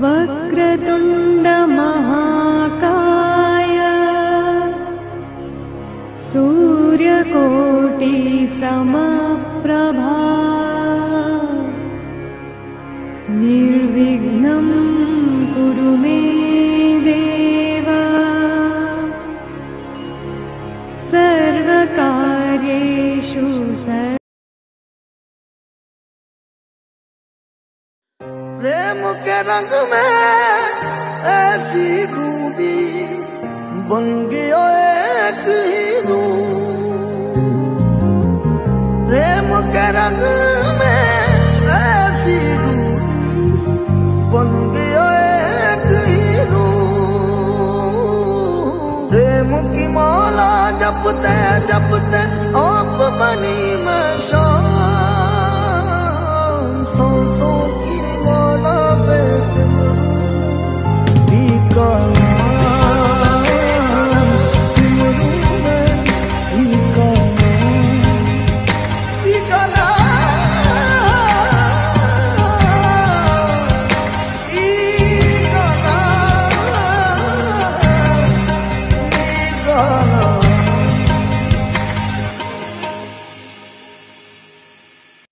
वक्रतुण्ड महाकाय सूर्यकोटि समप्रभा निर्विघ्नं कुरु मे देव सर्वकार्येषु प्रेम के रंग में ऐसी डूबी बन गया एक हीरो। प्रेम के रंग में ऐसी डूबी बन गया एक हीरो। प्रेम की माला जपते जपते आप बनी मैं शाम। सांसों की माला पे सिमरू मैं ही का नाम।